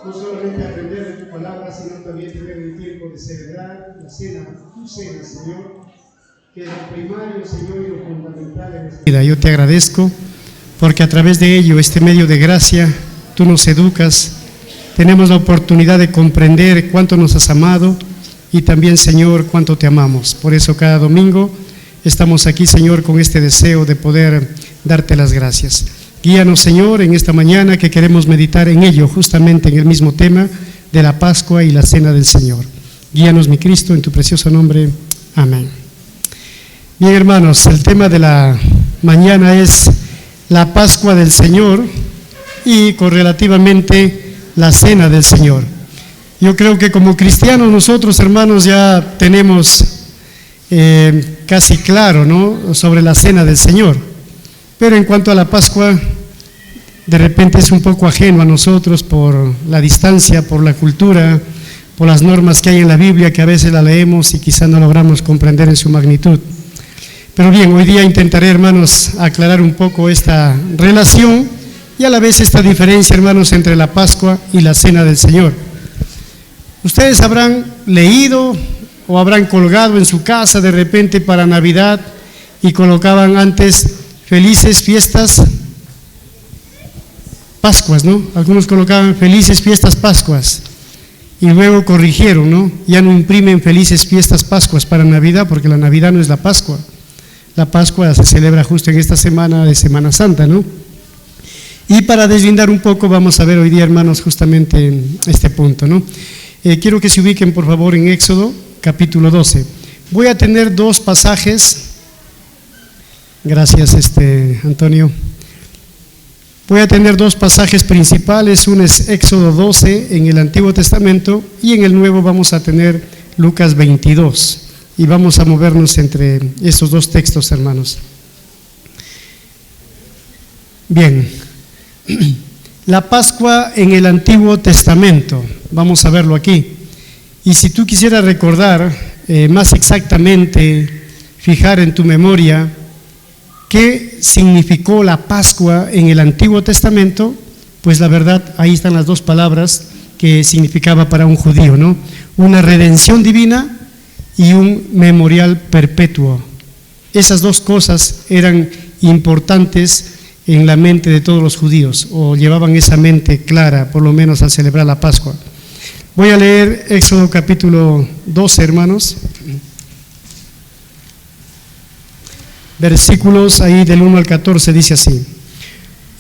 no solamente aprender de tu palabra, sino también tener el tiempo de celebrar la cena, tu cena, Señor, que es lo primario, Señor, y lo fundamental en nuestra vida. Yo te agradezco porque a través de ello, este medio de gracia, tú nos educas, tenemos la oportunidad de comprender cuánto nos has amado y también, Señor, cuánto te amamos. Por eso cada domingo estamos aquí, Señor, con este deseo de poder darte las gracias. Guíanos, Señor, en esta mañana que queremos meditar en ello, justamente en el mismo tema de la Pascua y la Cena del Señor. Guíanos, mi Cristo, en tu precioso nombre. Amén. Bien, hermanos, el tema de la mañana es la Pascua del Señor y correlativamente la Cena del Señor. Yo creo que como cristianos nosotros, hermanos, ya tenemos casi claro, ¿no?, sobre la Cena del Señor. Pero en cuanto a la Pascua, de repente es un poco ajeno a nosotros por la distancia, por la cultura, por las normas que hay en la Biblia, que a veces la leemos y quizá no logramos comprender en su magnitud. Pero bien, hoy día intentaré, hermanos, aclarar un poco esta relación y a la vez esta diferencia, hermanos, entre la Pascua y la Cena del Señor. Ustedes habrán leído o habrán colgado en su casa de repente para Navidad y colocaban antes felices fiestas Pascuas, ¿no? Algunos colocaban felices fiestas Pascuas y luego corrigieron, ¿no? Ya no imprimen felices fiestas Pascuas para Navidad, porque la Navidad no es la Pascua. La Pascua se celebra justo en esta semana de Semana Santa, ¿no? Y para deslindar un poco vamos a ver hoy día, hermanos, justamente este punto, ¿no? Quiero que se ubiquen, por favor, en Éxodo capítulo 12. Voy a tener dos pasajes. Gracias, Antonio. Voy a tener dos pasajes principales. Uno es Éxodo 12 en el Antiguo Testamento y en el Nuevo vamos a tener Lucas 22. Y vamos a movernos entre estos dos textos, hermanos. Bien, la Pascua en el Antiguo Testamento. Vamos a verlo aquí. Y si tú quisieras recordar más exactamente, fijar en tu memoria qué significó la Pascua en el Antiguo Testamento, pues la verdad, ahí están las dos palabras que significaba para un judío, ¿no? Una redención divina y un memorial perpetuo. Esas dos cosas eran importantes en la mente de todos los judíos, o llevaban esa mente clara, por lo menos al celebrar la Pascua. Voy a leer Éxodo capítulo 12, hermanos. Versículos ahí del 1 al 14, dice así.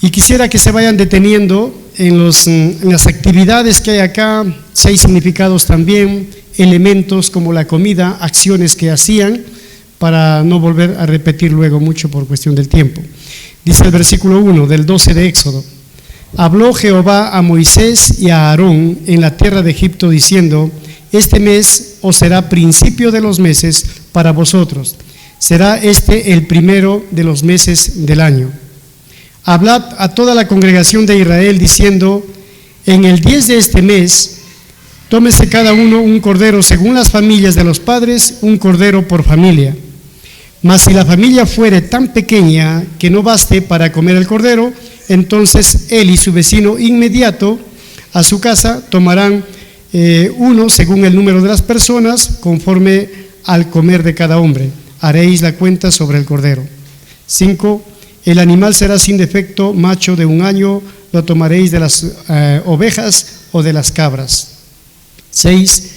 Y quisiera que se vayan deteniendo en las actividades que hay acá. 6 significados también, elementos como la comida, acciones que hacían, para no volver a repetir luego mucho por cuestión del tiempo. Dice el versículo 1 del 12 de Éxodo: habló Jehová a Moisés y a Aarón en la tierra de Egipto diciendo: este mes os será principio de los meses para vosotros. Será este el primero de los meses del año. Hablad a toda la congregación de Israel diciendo: en el 10 de este mes, tómese cada uno un cordero según las familias de los padres, un cordero por familia. Mas si la familia fuere tan pequeña que no baste para comer el cordero, entonces él y su vecino inmediato a su casa tomarán uno según el número de las personas, conforme al comer de cada hombre. Haréis la cuenta sobre el cordero. 5. El animal será sin defecto, macho de 1 año, lo tomaréis de las ovejas o de las cabras. 6.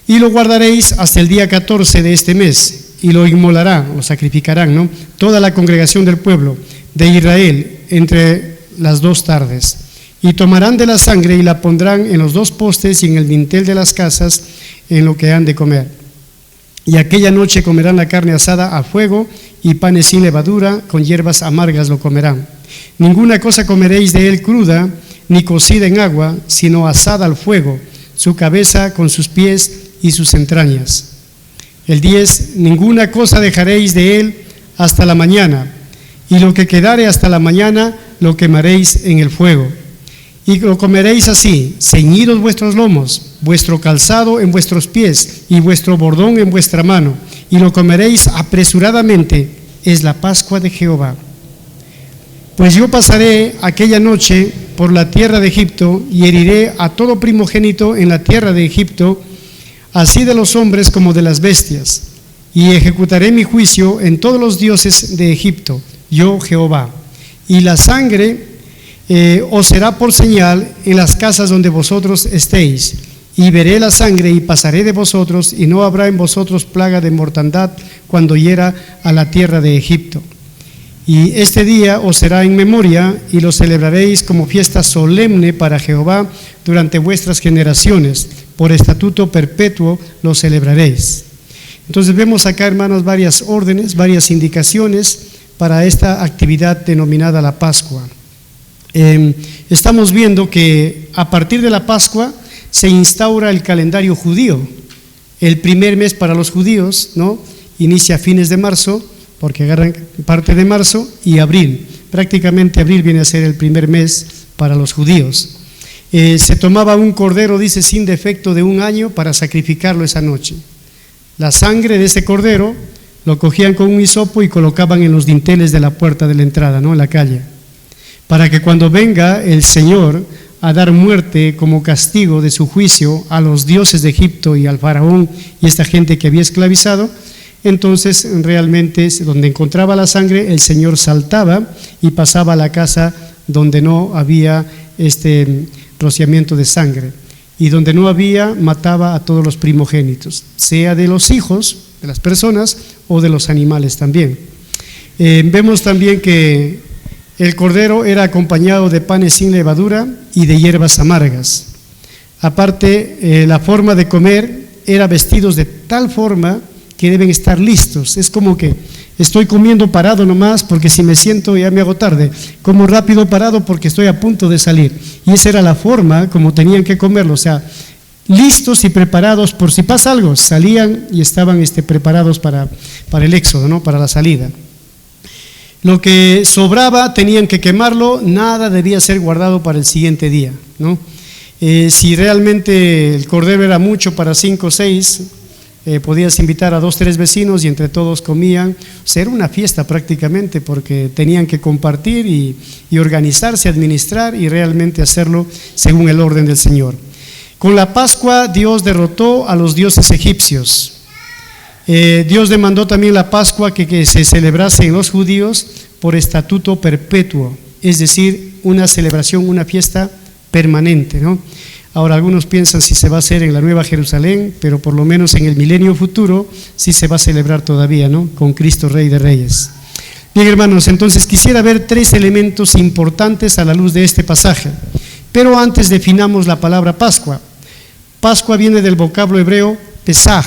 Y lo guardaréis hasta el día 14 de este mes, y lo inmolará, lo sacrificarán, ¿no?, toda la congregación del pueblo de Israel entre las 2 tardes. Y tomarán de la sangre y la pondrán en los 2 postes y en el dintel de las casas, en lo que han de comer. Y aquella noche comerán la carne asada a fuego y panes sin levadura, con hierbas amargas lo comerán. Ninguna cosa comeréis de él cruda, ni cocida en agua, sino asada al fuego, su cabeza con sus pies y sus entrañas. El 10, ninguna cosa dejaréis de él hasta la mañana, y lo que quedare hasta la mañana lo quemaréis en el fuego. Y lo comeréis así, ceñidos vuestros lomos, vuestro calzado en vuestros pies y vuestro bordón en vuestra mano, y lo comeréis apresuradamente, es la Pascua de Jehová. Pues yo pasaré aquella noche por la tierra de Egipto y heriré a todo primogénito en la tierra de Egipto, así de los hombres como de las bestias, y ejecutaré mi juicio en todos los dioses de Egipto, yo Jehová. Y la sangre os será por señal en las casas donde vosotros estéis, y veré la sangre y pasaré de vosotros, y no habrá en vosotros plaga de mortandad cuando hiera a la tierra de Egipto. Y este día os será en memoria, y lo celebraréis como fiesta solemne para Jehová durante vuestras generaciones, por estatuto perpetuo lo celebraréis. Entonces vemos acá, hermanos, varias órdenes, varias indicaciones para esta actividad denominada la Pascua. Estamos viendo que a partir de la Pascua se instaura el calendario judío. El primer mes para los judíos, ¿no?, inicia a fines de marzo, porque agarran parte de marzo, y abril. Prácticamente abril viene a ser el primer mes para los judíos. Se tomaba un cordero, dice, sin defecto de 1 año para sacrificarlo esa noche. La sangre de ese cordero lo cogían con un hisopo y colocaban en los dinteles de la puerta de la entrada, ¿no?, en la calle, para que cuando venga el Señor a dar muerte como castigo de su juicio a los dioses de Egipto y al faraón y esta gente que había esclavizado, entonces realmente donde encontraba la sangre el Señor saltaba y pasaba a la casa donde no había rociamiento de sangre, y donde no había, mataba a todos los primogénitos, sea de los hijos de las personas o de los animales también. Vemos también que el cordero era acompañado de panes sin levadura y de hierbas amargas. Aparte, la forma de comer era vestidos de tal forma que deben estar listos. Es como que estoy comiendo parado nomás, porque si me siento ya me hago tarde. Como rápido parado porque estoy a punto de salir. Y esa era la forma como tenían que comerlo, o sea, listos y preparados por si pasa algo. Salían y estaban preparados para el éxodo, ¿no?, para la salida. Lo que sobraba tenían que quemarlo, nada debía ser guardado para el siguiente día, ¿no? Si realmente el cordero era mucho para 5 o 6, podías invitar a 2 o 3 vecinos y entre todos comían. O sea, era una fiesta prácticamente, porque tenían que compartir y organizarse, administrar y realmente hacerlo según el orden del Señor. Con la Pascua Dios derrotó a los dioses egipcios. Dios demandó también la Pascua que se celebrase en los judíos por estatuto perpetuo, es decir, una celebración, una fiesta permanente, ¿no? Ahora algunos piensan si se va a hacer en la Nueva Jerusalén, pero por lo menos en el milenio futuro sí se va a celebrar todavía, ¿no?, con Cristo Rey de Reyes. Bien, hermanos, entonces quisiera ver 3 elementos importantes a la luz de este pasaje, pero antes definamos la palabra Pascua. Pascua viene del vocablo hebreo Pesaj,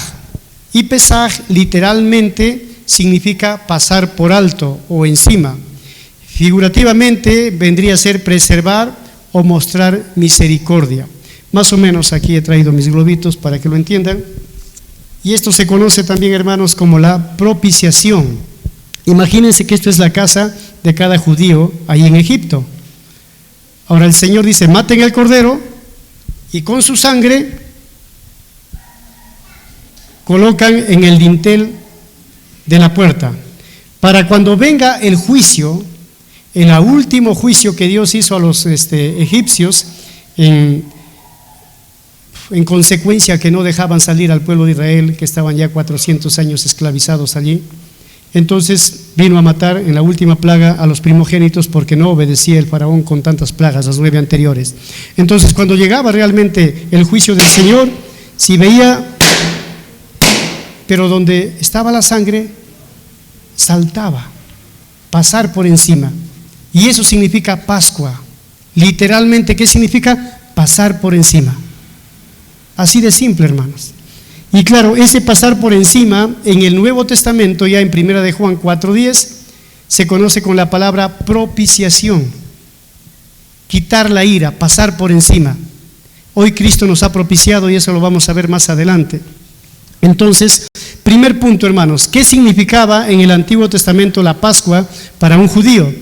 y Pesaj literalmente significa pasar por alto o encima. Figurativamente vendría a ser preservar o mostrar misericordia. Más o menos aquí he traído mis globitos para que lo entiendan. Y esto se conoce también, hermanos, como la propiciación. Imagínense que esto es la casa de cada judío ahí en Egipto. Ahora el Señor dice: maten el cordero y con su sangre colocan en el dintel de la puerta, para cuando venga el juicio, el último juicio que Dios hizo a los egipcios, en consecuencia que no dejaban salir al pueblo de Israel, que estaban ya 400 años esclavizados allí. Entonces vino a matar en la última plaga a los primogénitos, porque no obedecía el faraón con tantas plagas, las 9 anteriores. Entonces cuando llegaba realmente el juicio del Señor, si veía, pero donde estaba la sangre, saltaba, pasar por encima. Y eso significa Pascua. Literalmente, ¿qué significa? Pasar por encima. Así de simple, hermanos. Y claro, ese pasar por encima en el Nuevo Testamento, ya en 1 de Juan 4:10, se conoce con la palabra propiciación. Quitar la ira, pasar por encima. Hoy Cristo nos ha propiciado y eso lo vamos a ver más adelante. Entonces, primer punto, hermanos, ¿qué significaba en el Antiguo Testamento la Pascua para un judío?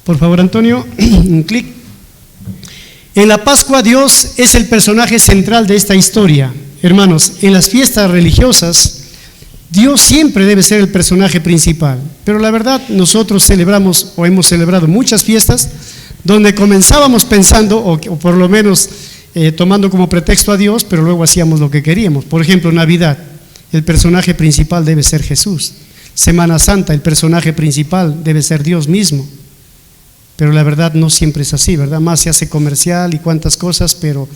Por favor, Antonio, un clic. En la Pascua Dios es el personaje central de esta historia. Hermanos, en las fiestas religiosas Dios siempre debe ser el personaje principal, pero la verdad nosotros celebramos o hemos celebrado muchas fiestas donde comenzábamos pensando, o por lo menos tomando como pretexto a Dios, pero luego hacíamos lo que queríamos. Por ejemplo, Navidad, el personaje principal debe ser Jesús. Semana Santa, el personaje principal debe ser Dios mismo. Pero la verdad no siempre es así, ¿verdad? Más se hace comercial y cuantas cosas, pero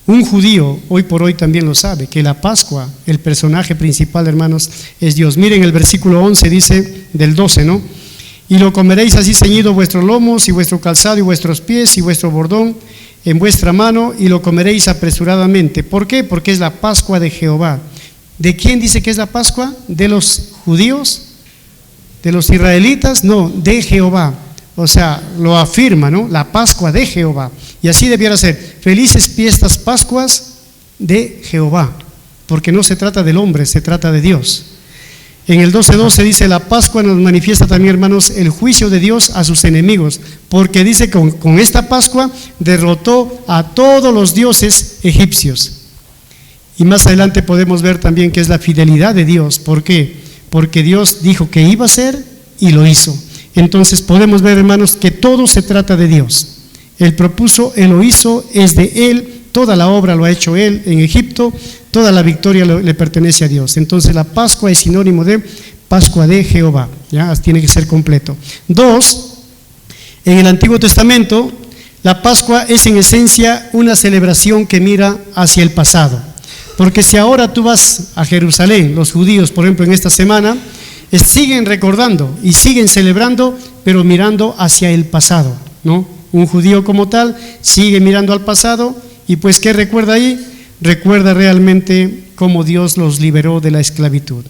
un judío hoy por hoy también lo sabe, que la Pascua, el personaje principal, hermanos, es Dios. Miren el versículo 11, dice del 12, ¿no? Y lo comeréis así ceñido vuestros lomos y vuestro calzado y vuestros pies y vuestro bordón en vuestra mano, y lo comeréis apresuradamente. ¿Por qué? Porque es la Pascua de Jehová. ¿De quién dice que es la Pascua? ¿De los judíos? ¿De los israelitas? No, de Jehová. O sea, lo afirma, ¿no? La Pascua de Jehová. Y así debiera ser. Felices fiestas Pascuas de Jehová. Porque no se trata del hombre, se trata de Dios. En el 12:12 dice, la Pascua nos manifiesta también, hermanos, el juicio de Dios a sus enemigos. Porque dice que con esta Pascua derrotó a todos los dioses egipcios. Y más adelante podemos ver también que es la fidelidad de Dios. ¿Por qué? Porque Dios dijo que iba a ser y lo hizo. Entonces podemos ver, hermanos, que todo se trata de Dios. Él propuso, Él lo hizo, es de Él, toda la obra lo ha hecho Él en Egipto, toda la victoria le pertenece a Dios. Entonces la Pascua es sinónimo de Pascua de Jehová, ¿ya? Tiene que ser completo. 2, en el Antiguo Testamento, la Pascua es en esencia una celebración que mira hacia el pasado. Porque si ahora tú vas a Jerusalén, los judíos, por ejemplo, en esta semana, siguen recordando y siguen celebrando, pero mirando hacia el pasado, ¿no? Un judío como tal sigue mirando al pasado y pues ¿qué recuerda ahí? Recuerda realmente cómo Dios los liberó de la esclavitud.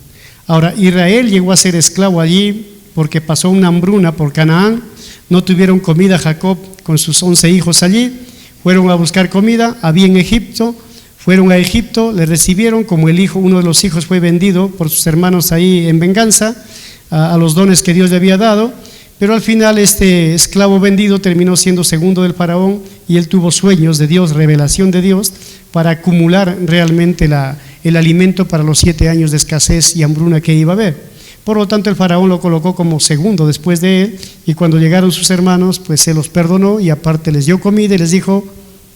Ahora, Israel llegó a ser esclavo allí porque pasó una hambruna por Canaán, no tuvieron comida Jacob con sus 11 hijos allí, fueron a buscar comida, había en Egipto. Fueron a Egipto, le recibieron, como uno de los hijos fue vendido por sus hermanos ahí en venganza a los dones que Dios le había dado, pero al final este esclavo vendido terminó siendo segundo del faraón y él tuvo sueños de Dios, revelación de Dios, para acumular realmente el alimento para los 7 años de escasez y hambruna que iba a haber. Por lo tanto, el faraón lo colocó como segundo después de él, y cuando llegaron sus hermanos, pues se los perdonó y aparte les dio comida y les dijo: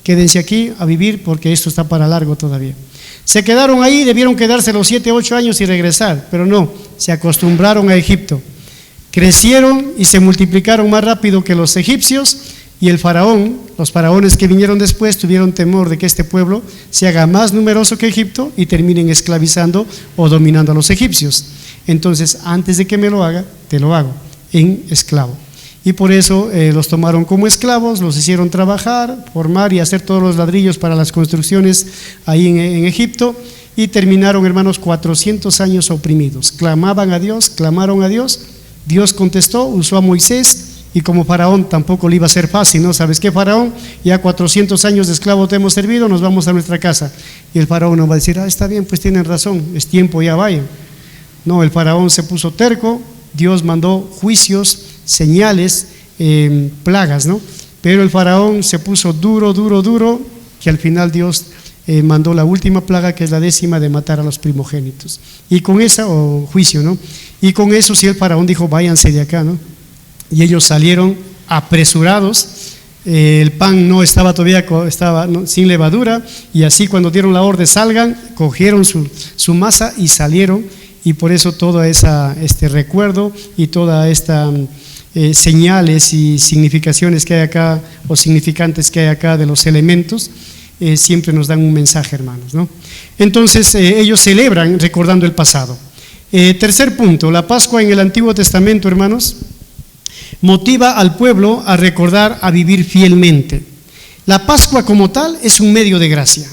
quédense aquí a vivir porque esto está para largo todavía. Se quedaron ahí, debieron quedarse los 7, 8 años y regresar, pero no, se acostumbraron a Egipto. Crecieron y se multiplicaron más rápido que los egipcios, y el faraón, los faraones que vinieron después, tuvieron temor de que este pueblo se haga más numeroso que Egipto y terminen esclavizando o dominando a los egipcios. Entonces, antes de que me lo haga, te lo hago en esclavo. Y por eso los tomaron como esclavos, los hicieron trabajar, formar y hacer todos los ladrillos para las construcciones ahí en Egipto, y terminaron, hermanos, 400 años oprimidos. Clamaban a Dios, clamaron a Dios, Dios contestó, usó a Moisés, y como faraón tampoco le iba a ser fácil, ¿no? ¿Sabes qué, faraón? Ya 400 años de esclavo te hemos servido, nos vamos a nuestra casa. Y el faraón no va a decir: está bien, pues tienen razón, es tiempo, ya vayan. No, el faraón se puso terco, Dios mandó juicios, señales, plagas, ¿no? Pero el faraón se puso duro, que al final Dios mandó la última plaga, que es la 10ª, de matar a los primogénitos. Y con esa, juicio, ¿no? Y con eso sí el faraón dijo: váyanse de acá, ¿no? Y ellos salieron apresurados, el pan no estaba todavía, estaba sin levadura, y así cuando dieron la orden salgan, cogieron su masa y salieron. Y por eso todo este recuerdo y toda esta señales y significaciones que hay acá, o significantes que hay acá de los elementos, siempre nos dan un mensaje, hermanos, ¿no? Entonces ellos celebran recordando el pasado. Tercer punto, la Pascua en el Antiguo Testamento, hermanos, motiva al pueblo a recordar, a vivir fielmente. La Pascua como tal es un medio de gracia.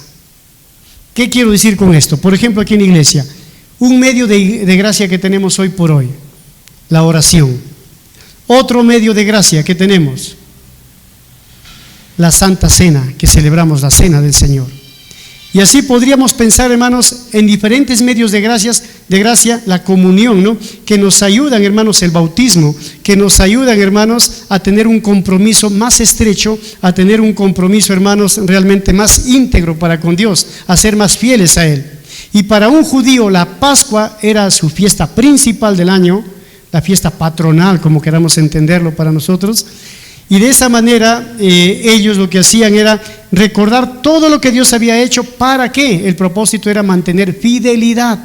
¿Qué quiero decir con esto? Por ejemplo, aquí en la iglesia, un medio de gracia que tenemos hoy por hoy, la oración. Otro medio de gracia que tenemos, la Santa Cena, que celebramos la Cena del Señor. Y así podríamos pensar, hermanos, en diferentes medios de gracia, la comunión, ¿no? Que nos ayudan, hermanos, el bautismo, que nos ayudan, hermanos, a tener un compromiso más estrecho, a tener un compromiso, hermanos, realmente más íntegro para con Dios, a ser más fieles a Él. Y para un judío la Pascua era su fiesta principal del año, la fiesta patronal, como queramos entenderlo para nosotros. Y de esa manera ellos lo que hacían era recordar todo lo que Dios había hecho. ¿Para qué? El propósito era mantener fidelidad.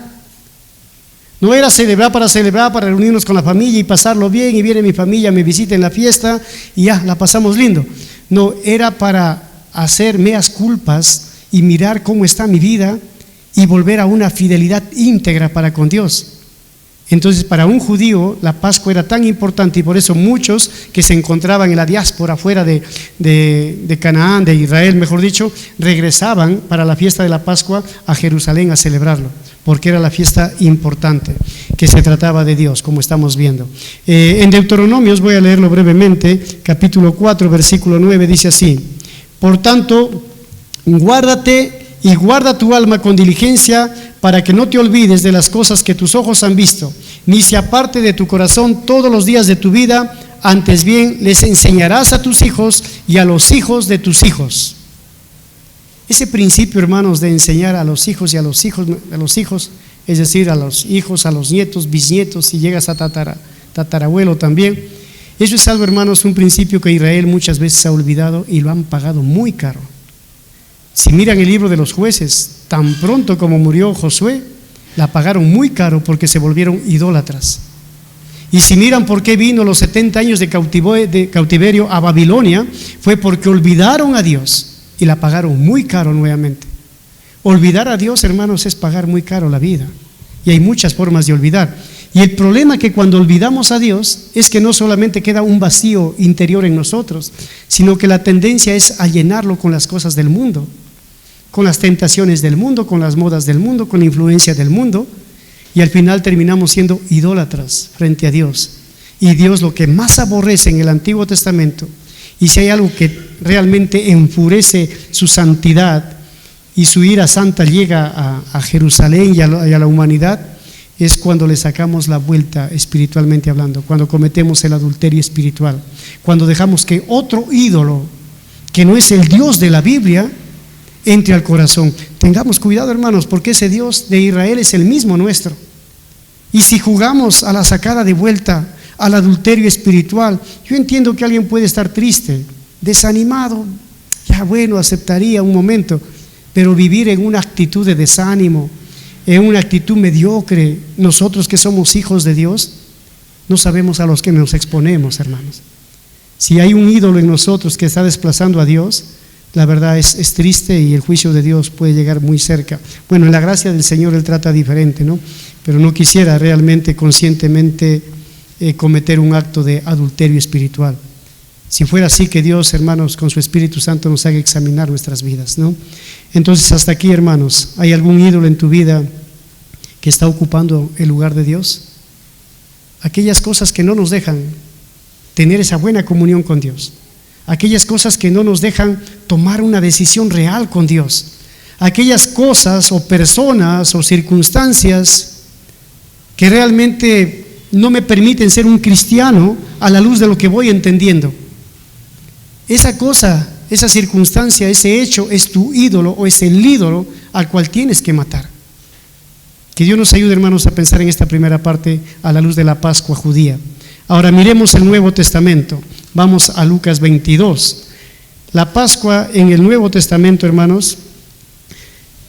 No era celebrar, para reunirnos con la familia y pasarlo bien, y viene mi familia, me visita en la fiesta y ya, la pasamos lindo. No, era para hacer meas culpas y mirar cómo está mi vida y volver a una fidelidad íntegra para con Dios. Entonces, para un judío la Pascua era tan importante, y por eso muchos que se encontraban en la diáspora fuera de Canaán, de Israel, mejor dicho, regresaban para la fiesta de la Pascua a Jerusalén a celebrarlo, porque era la fiesta importante, que se trataba de Dios, como estamos viendo. En Deuteronomios, voy a leerlo brevemente, capítulo 4, versículo 9, dice así: por tanto, guárdate y guarda tu alma con diligencia, para que no te olvides de las cosas que tus ojos han visto, ni se aparte de tu corazón todos los días de tu vida, antes bien les enseñarás a tus hijos y a los hijos de tus hijos. Ese principio, hermanos, de enseñar a los hijos y a los hijos, es decir, a los hijos, a los nietos, bisnietos, si llegas a tatarabuelo también, eso es algo, hermanos, un principio que Israel muchas veces ha olvidado y lo han pagado muy caro. Si miran el libro de los Jueces, tan pronto como murió Josué, la pagaron muy caro porque se volvieron idólatras. Y si miran por qué vino los 70 años de cautiverio a Babilonia, fue porque olvidaron a Dios y la pagaron muy caro nuevamente. Olvidar a Dios, hermanos, es pagar muy caro la vida. Y hay muchas formas de olvidar. Y el problema que cuando olvidamos a Dios es que no solamente queda un vacío interior en nosotros, sino que la tendencia es a llenarlo con las cosas del mundo, con las tentaciones del mundo, con las modas del mundo, con la influencia del mundo, y al final terminamos siendo idólatras frente a Dios. Y Dios lo que más aborrece en el Antiguo Testamento, y si hay algo que realmente enfurece su santidad y su ira santa llega a Jerusalén y a la humanidad, es cuando le sacamos la vuelta espiritualmente hablando, cuando cometemos el adulterio espiritual, cuando dejamos que otro ídolo, que no es el Dios de la Biblia, entre al corazón. Tengamos cuidado, hermanos, porque ese Dios de Israel es el mismo nuestro. Y si jugamos a la sacada de vuelta, al adulterio espiritual, yo entiendo que alguien puede estar triste, desanimado, ya bueno, aceptaría un momento, pero vivir en una actitud de desánimo, en una actitud mediocre, nosotros que somos hijos de Dios, no sabemos a los que nos exponemos, hermanos. Si hay un ídolo en nosotros que está desplazando a Dios, la verdad es triste, y el juicio de Dios puede llegar muy cerca. Bueno, en la gracia del Señor Él trata diferente, ¿no? Pero no quisiera realmente conscientemente cometer un acto de adulterio espiritual. Si fuera así, que Dios, hermanos, con su Espíritu Santo nos haga examinar nuestras vidas, ¿no? Entonces, hasta aquí, hermanos, ¿hay algún ídolo en tu vida que está ocupando el lugar de Dios? Aquellas cosas que no nos dejan tener esa buena comunión con Dios, aquellas cosas que no nos dejan tomar una decisión real con Dios, aquellas cosas o personas o circunstancias que realmente no me permiten ser un cristiano a la luz de lo que voy entendiendo. Esa cosa, esa circunstancia, ese hecho es tu ídolo, o es el ídolo al cual tienes que matar. Que Dios nos ayude, hermanos, a pensar en esta primera parte a la luz de la Pascua judía. Ahora miremos el Nuevo Testamento. Vamos a Lucas 22. La Pascua en el Nuevo Testamento, hermanos,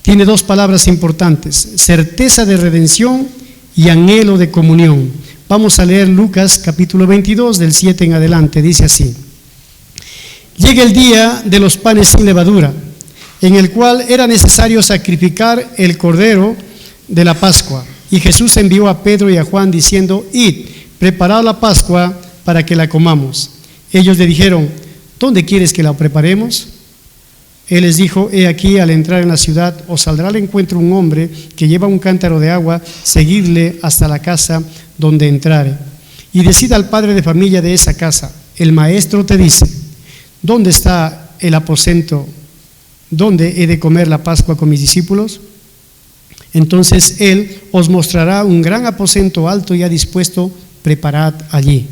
tiene dos palabras importantes: certeza de redención y anhelo de comunión. Vamos a leer Lucas capítulo 22 del 7 en adelante. Dice así: llega el día de los panes sin levadura, en el cual era necesario sacrificar el cordero de la Pascua. Y Jesús envió a Pedro y a Juan diciendo: id, preparad la Pascua para que la comamos. Ellos le dijeron: ¿dónde quieres que la preparemos? Él les dijo: he aquí, al entrar en la ciudad os saldrá al encuentro un hombre que lleva un cántaro de agua, seguidle hasta la casa donde entrare. Y decid al padre de familia de esa casa: el maestro te dice, ¿dónde está el aposento donde he de comer la Pascua con mis discípulos? Entonces él os mostrará un gran aposento alto ya dispuesto, preparad allí.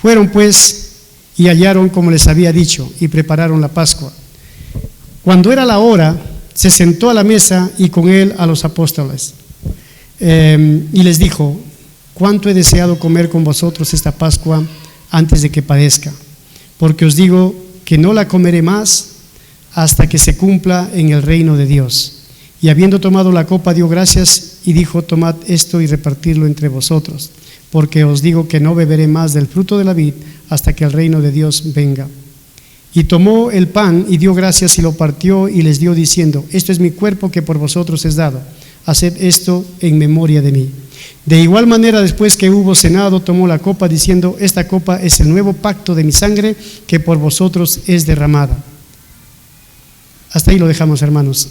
Fueron pues y hallaron como les había dicho, y prepararon la Pascua. Cuando era la hora, se sentó a la mesa y con él a los apóstoles. Y les dijo: cuánto he deseado comer con vosotros esta Pascua antes de que padezca, porque os digo que no la comeré más hasta que se cumpla en el reino de Dios. Y habiendo tomado la copa, dio gracias y dijo: tomad esto y repartidlo entre vosotros, porque os digo que no beberé más del fruto de la vid hasta que el reino de Dios venga. Y tomó el pan y dio gracias y lo partió y les dio diciendo: esto es mi cuerpo que por vosotros es dado, haced esto en memoria de mí. De igual manera, después que hubo cenado, tomó la copa diciendo: esta copa es el nuevo pacto de mi sangre que por vosotros es derramada. Hasta ahí lo dejamos, hermanos.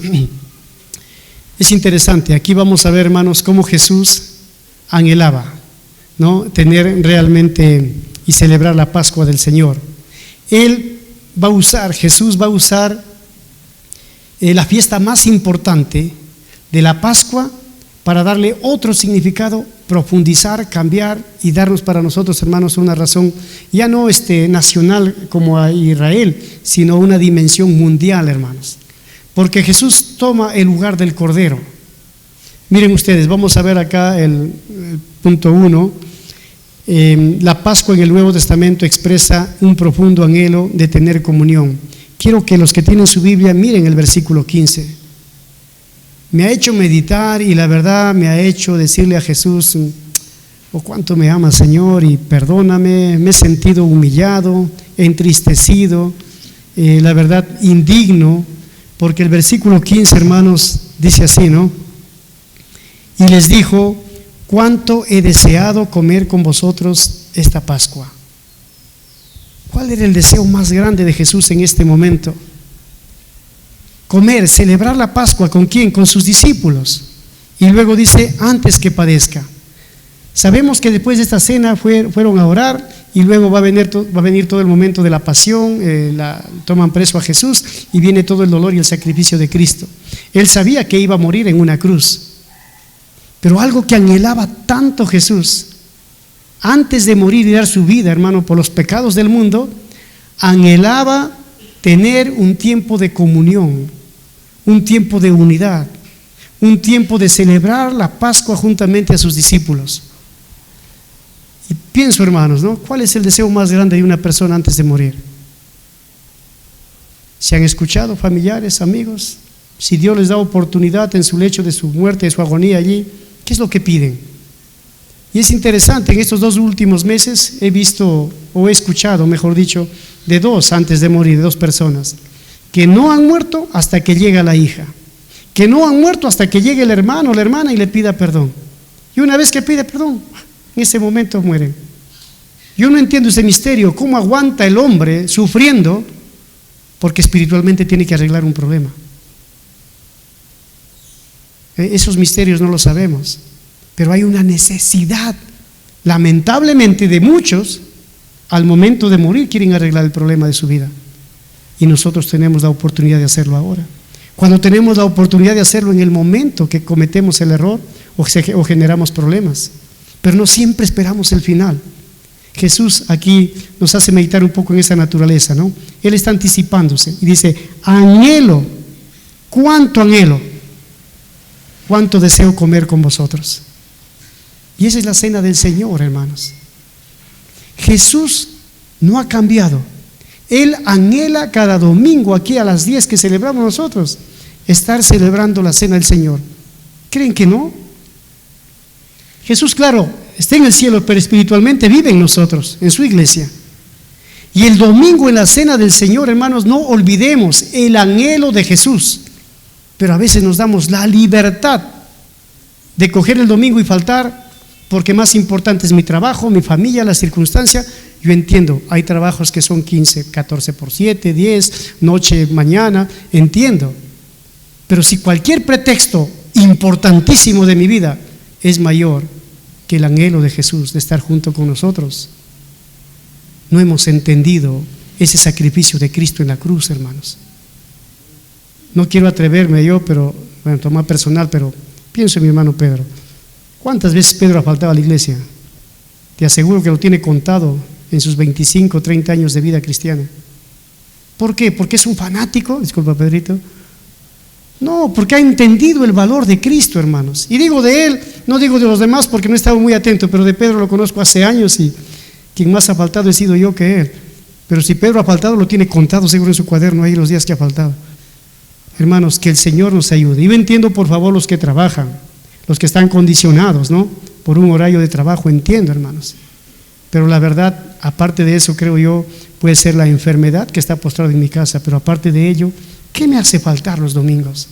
Es interesante, aquí vamos a ver, hermanos, cómo Jesús anhelaba, ¿no?, tener realmente y celebrar la Pascua del Señor. Jesús va a usar la fiesta más importante de la Pascua para darle otro significado, profundizar, cambiar y darnos para nosotros, hermanos, una razón ya no nacional como a Israel, sino una dimensión mundial, hermanos. Porque Jesús toma el lugar del Cordero. Miren ustedes, vamos a ver acá el punto 1. La Pascua en el Nuevo Testamento expresa un profundo anhelo de tener comunión. Quiero que los que tienen su Biblia miren el versículo 15. Me ha hecho meditar y la verdad me ha hecho decirle a Jesús: oh, cuánto me ama, Señor, y perdóname, me he sentido humillado, entristecido, la verdad indigno, porque el versículo 15, hermanos, dice así, ¿no? Y les dijo: cuánto he deseado comer con vosotros esta Pascua. ¿Cuál era el deseo más grande de Jesús en este momento? Comer, celebrar la Pascua. ¿Con quién? Con sus discípulos. Y luego dice: antes que padezca. Sabemos que después de esta cena fueron a orar y luego va a venir todo el momento de la pasión, toman preso a Jesús y viene todo el dolor y el sacrificio de Cristo. Él sabía que iba a morir en una cruz, pero algo que anhelaba tanto Jesús, antes de morir y dar su vida, hermano, por los pecados del mundo, anhelaba tener un tiempo de comunión, un tiempo de unidad, un tiempo de celebrar la Pascua juntamente a sus discípulos. Y pienso, hermanos, ¿no?, ¿cuál es el deseo más grande de una persona antes de morir? ¿Se han escuchado, familiares, amigos? Si Dios les da oportunidad en su lecho de su muerte, de su agonía allí, ¿qué es lo que piden? Y es interesante, en estos 2 últimos meses he visto, o he escuchado, mejor dicho, de 2 antes de morir, de 2 personas, que no han muerto hasta que llega la hija, que no han muerto hasta que llegue el hermano o la hermana y le pida perdón. Y una vez que pide perdón, en ese momento mueren. Yo no entiendo ese misterio, cómo aguanta el hombre sufriendo porque espiritualmente tiene que arreglar un problema. Esos misterios no los sabemos, pero hay una necesidad, lamentablemente, de muchos, al momento de morir quieren arreglar el problema de su vida, y nosotros tenemos la oportunidad de hacerlo ahora. Cuando tenemos la oportunidad de hacerlo en el momento que cometemos el error o generamos problemas, pero no siempre esperamos el final. Jesús aquí nos hace meditar un poco en esa naturaleza, ¿no? Él está anticipándose y dice: anhelo, cuánto anhelo, cuánto deseo comer con vosotros. Y esa es la cena del Señor, hermanos. Jesús no ha cambiado. Él anhela cada domingo aquí a las 10 que celebramos nosotros, estar celebrando la cena del Señor. ¿Creen que no? Jesús, claro, está en el cielo, pero espiritualmente vive en nosotros, en su iglesia. Y el domingo en la cena del Señor, hermanos, no olvidemos el anhelo de Jesús. Pero a veces nos damos la libertad de coger el domingo y faltar, porque más importante es mi trabajo, mi familia, la circunstancia. Yo entiendo, hay trabajos que son 15, 14 por 7, 10, noche, mañana, entiendo. Pero si cualquier pretexto importantísimo de mi vida es mayor que el anhelo de Jesús de estar junto con nosotros, no hemos entendido ese sacrificio de Cristo en la cruz, hermanos. No quiero atreverme yo, pero bueno, tomar personal, pero pienso en mi hermano Pedro. ¿Cuántas veces Pedro ha faltado a la iglesia? Te aseguro que lo tiene contado en sus 25, 30 años de vida cristiana. ¿Por qué? Porque es un fanático, disculpa Pedrito, No, porque ha entendido el valor de Cristo, hermanos. Y digo de él, no digo de los demás porque no he estado muy atento, pero de Pedro lo conozco hace años y quien más ha faltado he sido yo que él. Pero si Pedro ha faltado, lo tiene contado seguro en su cuaderno ahí los días que ha faltado. Hermanos, que el Señor nos ayude. Y yo entiendo, por favor, los que trabajan, los que están condicionados, ¿no?, por un horario de trabajo, entiendo, hermanos. Pero la verdad, aparte de eso, creo yo, puede ser la enfermedad que está postrada en mi casa, pero aparte de ello, ¿qué me hace faltar los domingos?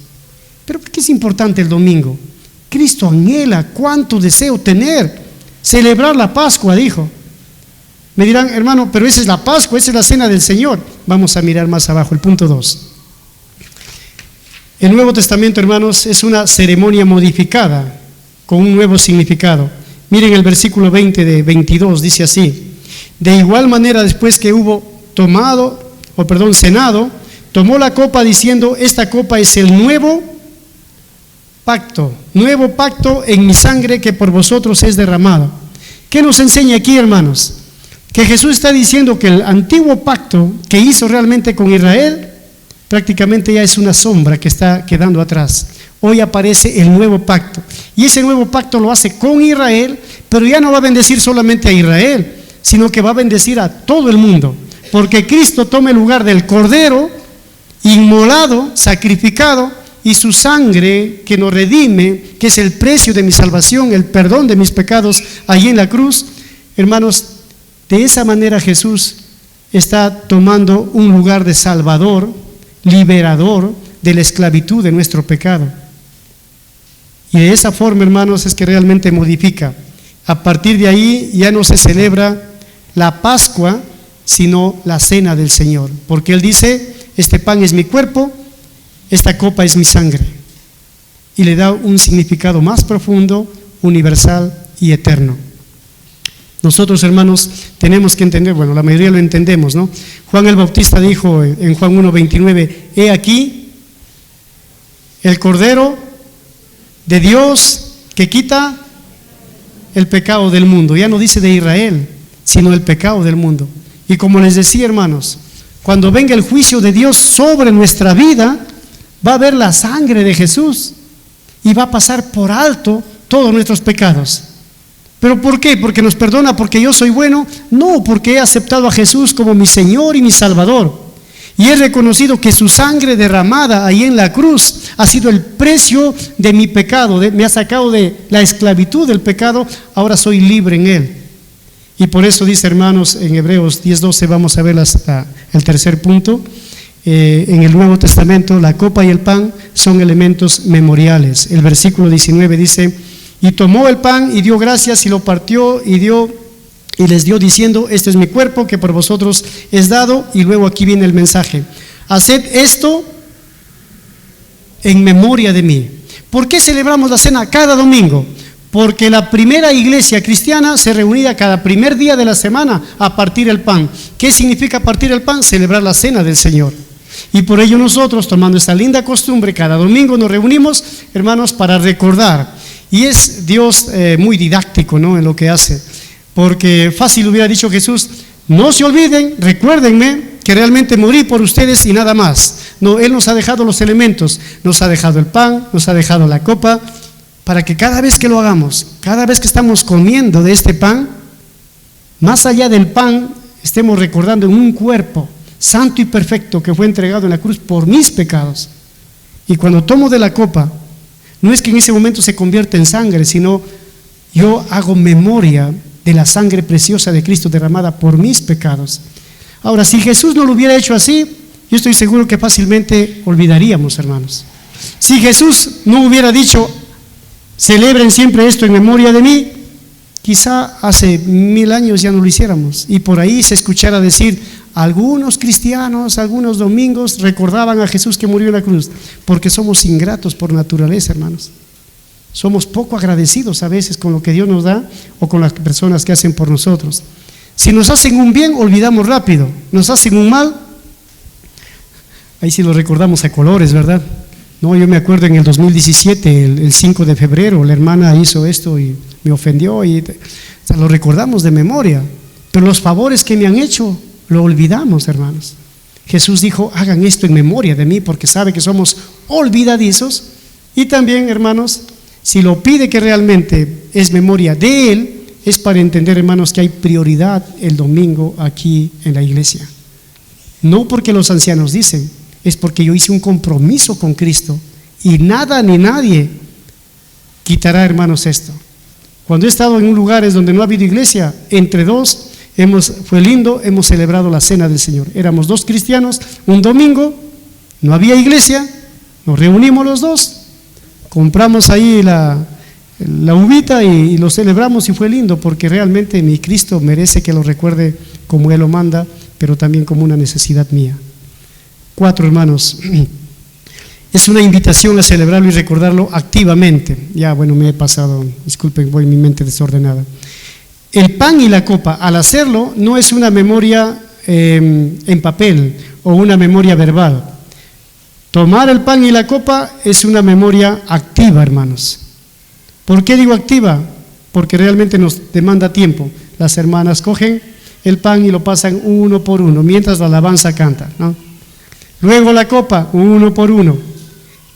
¿Pero por qué es importante el domingo? Cristo anhela, cuánto deseo tener, celebrar la Pascua, dijo. Me dirán, hermano, pero esa es la Pascua, esa es la cena del Señor. Vamos a mirar más abajo, el punto 2. El Nuevo Testamento, hermanos, es una ceremonia modificada, con un nuevo significado. Miren el versículo 20 de 22, dice así: de igual manera, después que hubo cenado, tomó la copa diciendo: esta copa es el nuevo pacto en mi sangre que por vosotros es derramado. ¿Qué nos enseña aquí, hermanos? Que Jesús está diciendo que el antiguo pacto que hizo realmente con Israel prácticamente ya es una sombra que está quedando atrás. Hoy aparece el nuevo pacto, y ese nuevo pacto lo hace con Israel, pero ya no va a bendecir solamente a Israel, sino que va a bendecir a todo el mundo, porque Cristo toma el lugar del Cordero inmolado, sacrificado, y su sangre que nos redime, que es el precio de mi salvación, el perdón de mis pecados allí en la cruz. Hermanos, de esa manera Jesús está tomando un lugar de salvador, liberador de la esclavitud de nuestro pecado. Y de esa forma, hermanos, es que realmente modifica. A partir de ahí ya no se celebra la Pascua, sino la cena del Señor, porque Él dice: este pan es mi cuerpo, esta copa es mi sangre, y le da un significado más profundo, universal y eterno. Nosotros, hermanos, tenemos que entender, bueno, la mayoría lo entendemos, ¿no? Juan el Bautista dijo en Juan 1:29: he aquí el Cordero de Dios que quita el pecado del mundo. Ya no dice de Israel, sino el pecado del mundo. Y como les decía, hermanos, cuando venga el juicio de Dios sobre nuestra vida, va a ver la sangre de Jesús y va a pasar por alto todos nuestros pecados. ¿Pero por qué? ¿Porque nos perdona porque yo soy bueno? No, porque he aceptado a Jesús como mi Señor y mi Salvador, y he reconocido que su sangre derramada ahí en la cruz ha sido el precio de mi pecado, me ha sacado de la esclavitud del pecado, ahora soy libre en Él. Y por eso dice, hermanos, en Hebreos 10:12, vamos a ver el tercer punto. En el Nuevo Testamento la copa y el pan son elementos memoriales. El versículo 19 dice: y tomó el pan y dio gracias y lo partió y les dio diciendo: este es mi cuerpo que por vosotros es dado. Y luego aquí viene el mensaje: haced esto en memoria de mí. ¿Por qué celebramos la cena cada domingo? Porque la primera iglesia cristiana se reunía cada primer día de la semana a partir el pan. ¿Qué significa partir el pan? Celebrar la cena del Señor. Y por ello nosotros, tomando esta linda costumbre, cada domingo nos reunimos, hermanos, para recordar. Y es Dios muy didáctico, ¿no?, en lo que hace. Porque fácil hubiera dicho Jesús: no se olviden, recuérdenme que realmente morí por ustedes y nada más. No, Él nos ha dejado los elementos, nos ha dejado el pan, nos ha dejado la copa, para que cada vez que lo hagamos, cada vez que estamos comiendo de este pan, más allá del pan, estemos recordando en un cuerpo santo y perfecto que fue entregado en la cruz por mis pecados. Y cuando tomo de la copa, no es que en ese momento se convierta en sangre, sino yo hago memoria de la sangre preciosa de Cristo derramada por mis pecados. Ahora, si Jesús no lo hubiera hecho así, yo estoy seguro que fácilmente olvidaríamos, hermanos. Si Jesús no hubiera dicho: celebren siempre esto en memoria de mí, quizá hace 1000 años ya no lo hiciéramos, y por ahí se escuchara decir: algunos cristianos, algunos domingos recordaban a Jesús que murió en la cruz, porque somos ingratos por naturaleza, hermanos. Somos poco agradecidos a veces con lo que Dios nos da o con las personas que hacen por nosotros. Si nos hacen un bien, olvidamos rápido. Nos hacen un mal, ahí sí lo recordamos a colores, ¿verdad? No, yo me acuerdo en el 2017, el 5 de febrero, la hermana hizo esto y me ofendió, o sea, lo recordamos de memoria. Pero los favores que me han hecho, lo olvidamos, hermanos. Jesús dijo, hagan esto en memoria de mí, porque sabe que somos olvidadizos. Y también, hermanos, si lo pide que realmente es memoria de Él, es para entender, hermanos, que hay prioridad el domingo aquí en la iglesia. No porque los ancianos dicen, es porque yo hice un compromiso con Cristo y nada ni nadie quitará, hermanos, esto. Cuando he estado en lugares donde no ha habido iglesia, entre dos, fue lindo, hemos celebrado la cena del Señor. Éramos dos cristianos, un domingo, no había iglesia, nos reunimos los dos, compramos ahí la uvita y lo celebramos y fue lindo, porque realmente mi Cristo merece que lo recuerde como Él lo manda, pero también como una necesidad mía. 4, hermanos, es una invitación a celebrarlo y recordarlo activamente. Ya, bueno, me he pasado, disculpen, voy mi mente desordenada. El pan y la copa, al hacerlo, no es una memoria en papel o una memoria verbal. Tomar el pan y la copa es una memoria activa, hermanos. ¿Por qué digo activa? Porque realmente nos demanda tiempo. Las hermanas cogen el pan y lo pasan uno por uno, mientras la alabanza canta, ¿no? Luego la copa, uno por uno.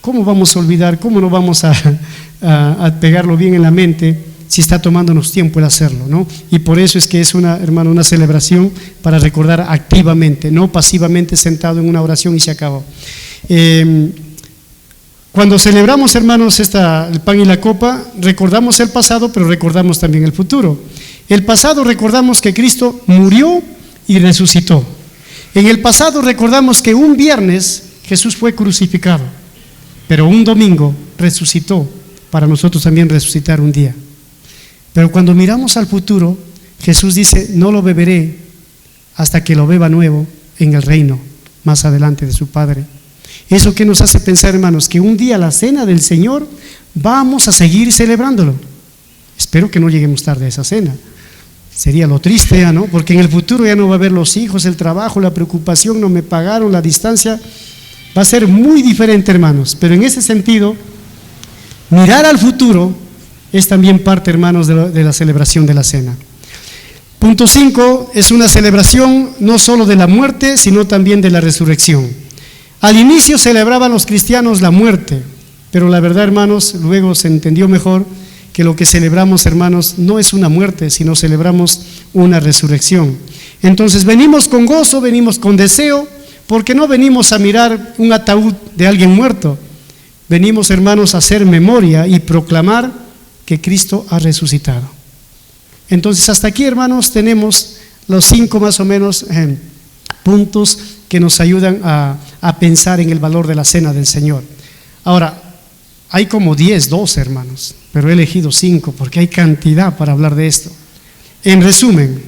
¿Cómo vamos a olvidar? ¿Cómo no vamos a pegarlo bien en la mente si está tomándonos tiempo el hacerlo, ¿no? Y por eso es que es una celebración para recordar activamente, no pasivamente sentado en una oración y se acabó. Cuando celebramos, hermanos, el pan y la copa, recordamos el pasado, pero recordamos también el futuro. El pasado recordamos que Cristo murió y resucitó. En el pasado recordamos que un viernes Jesús fue crucificado, pero un domingo resucitó para nosotros también resucitar un día. Pero cuando miramos al futuro, Jesús dice, no lo beberé hasta que lo beba nuevo en el reino más adelante de su Padre. Eso que nos hace pensar, hermanos, que un día la cena del Señor vamos a seguir celebrándolo. Espero que no lleguemos tarde a esa cena. Sería lo triste, ¿no? Porque en el futuro ya no va a haber los hijos, el trabajo, la preocupación, no me pagaron, la distancia. Va a ser muy diferente, hermanos. Pero en ese sentido, mirar al futuro es también parte, hermanos, de la celebración de la cena. Punto 5, es una celebración no solo de la muerte, sino también de la resurrección. Al inicio celebraban los cristianos la muerte, pero la verdad, hermanos, luego se entendió mejor que lo que celebramos, hermanos, no es una muerte, sino celebramos una resurrección. Entonces venimos con gozo, venimos con deseo, porque no venimos a mirar un ataúd de alguien muerto. Venimos, hermanos, a hacer memoria y proclamar que Cristo ha resucitado. Entonces hasta aquí, hermanos, tenemos los 5 más o menos puntos que nos ayudan a pensar en el valor de la cena del Señor. Ahora, hay como 10, 12, hermanos, pero he elegido 5 porque hay cantidad para hablar de esto. En resumen,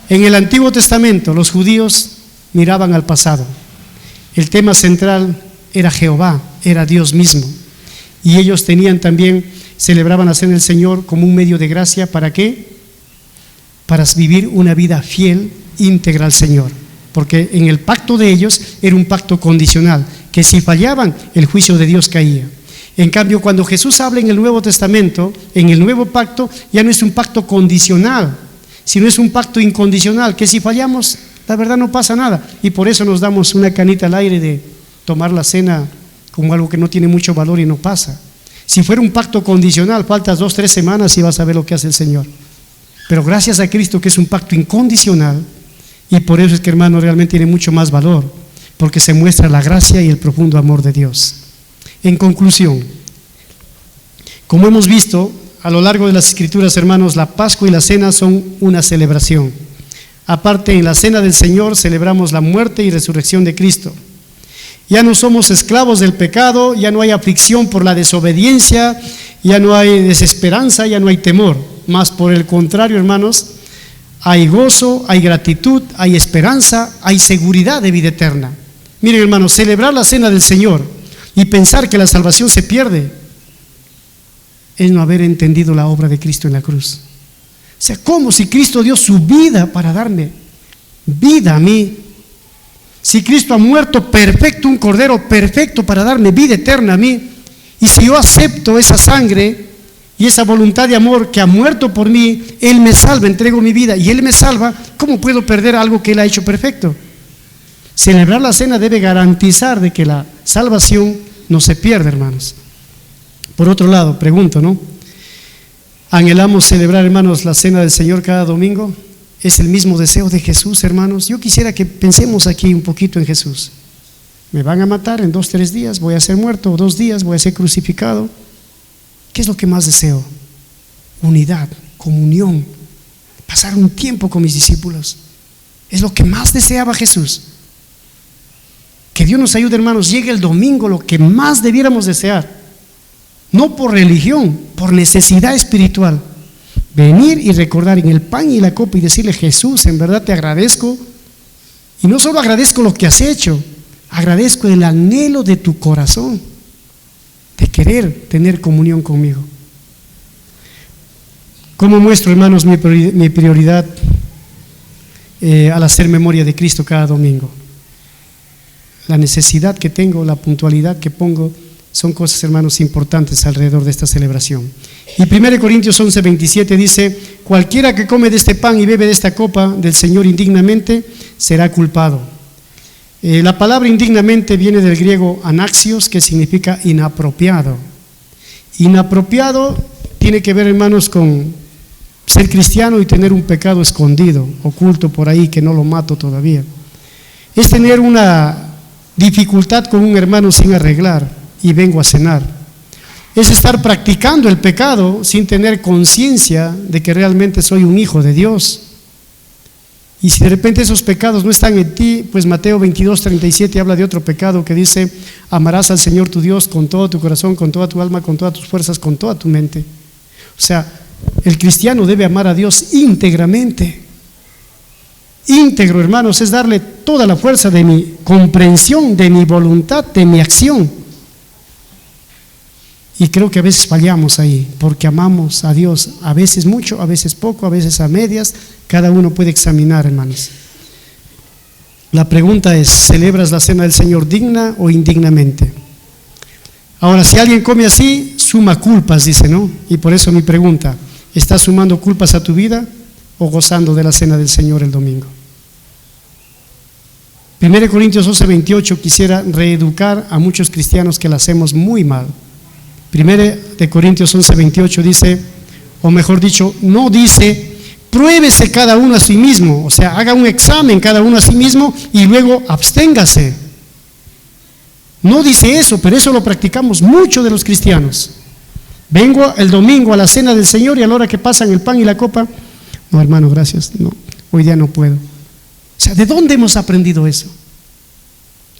en el Antiguo Testamento los judíos miraban al pasado. El tema central era Jehová, era Dios mismo. Y ellos celebraban la cena del Señor como un medio de gracia. ¿Para qué? Para vivir una vida fiel, íntegra al Señor. Porque en el pacto de ellos era un pacto condicional, que si fallaban, el juicio de Dios caía. En cambio, cuando Jesús habla en el Nuevo Testamento, en el nuevo pacto, ya no es un pacto condicional, sino es un pacto incondicional, que si fallamos, la verdad no pasa nada. Y por eso nos damos una canita al aire de tomar la cena como algo que no tiene mucho valor y no pasa. Si fuera un pacto condicional, faltas 2, 3 semanas y vas a ver lo que hace el Señor. Pero gracias a Cristo, que es un pacto incondicional, y por eso es que, hermano, realmente tiene mucho más valor, porque se muestra la gracia y el profundo amor de Dios. En conclusión, como hemos visto a lo largo de las Escrituras, hermanos, la Pascua y la cena son una celebración. Aparte, en la cena del Señor celebramos la muerte y resurrección de Cristo. Ya no somos esclavos del pecado, ya no hay aflicción por la desobediencia, ya no hay desesperanza, ya no hay temor. Más por el contrario, hermanos, hay gozo, hay gratitud, hay esperanza, hay seguridad de vida eterna. Miren, hermanos, celebrar la cena del Señor y pensar que la salvación se pierde es no haber entendido la obra de Cristo en la cruz. O sea, ¿cómo? Si Cristo dio su vida para darme vida a mí. Si Cristo ha muerto perfecto, un cordero perfecto para darme vida eterna a mí, y si yo acepto esa sangre y esa voluntad de amor que ha muerto por mí, Él me salva, entrego mi vida y Él me salva, ¿cómo puedo perder algo que Él ha hecho perfecto? Celebrar la cena debe garantizar de que la salvación no se pierda, hermanos. Por otro lado, pregunto, ¿no? ¿Anhelamos celebrar, hermanos, la cena del Señor cada domingo? ¿Es el mismo deseo de Jesús, hermanos? Yo quisiera que pensemos aquí un poquito en Jesús. Me van a matar en 2, 3 días, voy a ser muerto, 2 días, voy a ser crucificado. ¿Qué es lo que más deseo? Unidad, comunión, pasar un tiempo con mis discípulos. Es lo que más deseaba Jesús. Que Dios nos ayude, hermanos, llegue el domingo, lo que más debiéramos desear. No por religión, por necesidad espiritual. Venir y recordar en el pan y la copa y decirle: Jesús, en verdad te agradezco. Y no solo agradezco lo que has hecho, agradezco el anhelo de tu corazón de querer tener comunión conmigo. ¿Cómo muestro, hermanos, mi prioridad al hacer memoria de Cristo cada domingo? La necesidad que tengo, la puntualidad que pongo, son cosas, hermanos, importantes alrededor de esta celebración. Y 1 Corintios 11:27 dice: cualquiera que come de este pan y bebe de esta copa del Señor indignamente será culpado. La palabra indignamente viene del griego anaxios, que significa inapropiado. Inapropiado tiene que ver, hermanos, con ser cristiano y tener un pecado escondido, oculto por ahí, que no lo mato todavía. Es tener una dificultad con un hermano sin arreglar y vengo a cenar. Es estar practicando el pecado sin tener conciencia de que realmente soy un hijo de Dios. Y si de repente esos pecados no están en ti, pues Mateo 22:37 habla de otro pecado que dice: amarás al Señor tu Dios con todo tu corazón, con toda tu alma, con todas tus fuerzas, con toda tu mente. O sea, el cristiano debe amar a Dios íntegramente. Íntegro, hermanos, es darle toda la fuerza de mi comprensión, de mi voluntad, de mi acción. Y creo que a veces fallamos ahí, porque amamos a Dios, a veces mucho, a veces poco, a veces a medias. Cada uno puede examinar, hermanos. La pregunta es: ¿celebras la cena del Señor digna o indignamente? Ahora, si alguien come así, suma culpas, dice, ¿no? Y por eso mi pregunta: ¿estás sumando culpas a tu vida o gozando de la cena del Señor el domingo? 1 Corintios 11:28 quisiera reeducar a muchos cristianos que la hacemos muy mal. 1 Corintios 11:28 dice, o mejor dicho, no dice: pruébese cada uno a sí mismo, o sea, haga un examen cada uno a sí mismo y luego absténgase. No dice eso, pero eso lo practicamos mucho de los cristianos. Vengo el domingo a la cena del Señor y a la hora que pasan el pan y la copa: no, hermano, gracias, no, hoy día no puedo. O sea, ¿de dónde hemos aprendido eso?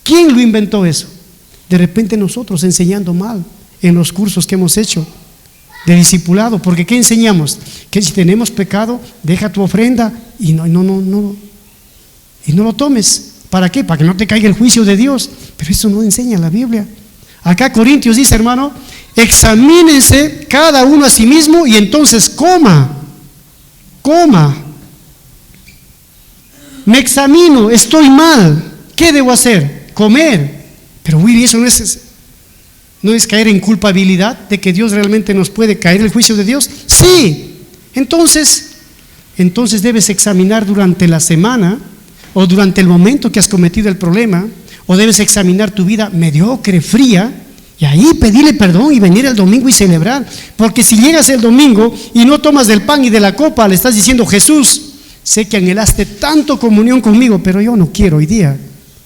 ¿Quién lo inventó eso? De repente nosotros enseñando mal en los cursos que hemos hecho de discipulado, porque ¿qué enseñamos? Que si tenemos pecado, deja tu ofrenda y no lo tomes. ¿Para qué? Para que no te caiga el juicio de Dios. Pero eso no enseña la Biblia. Acá Corintios dice, hermano: examínense cada uno a sí mismo y entonces coma. Me examino, estoy mal, ¿qué debo hacer? Comer. Pero Willy, eso no es caer en culpabilidad de que Dios realmente nos puede caer el juicio de Dios. Sí, entonces debes examinar durante la semana o durante el momento que has cometido el problema, o debes examinar tu vida mediocre, fría, y ahí pedirle perdón y venir el domingo y celebrar. Porque si llegas el domingo y no tomas del pan y de la copa, le estás diciendo: Jesús, sé que anhelaste tanto comunión conmigo, pero yo no quiero hoy día.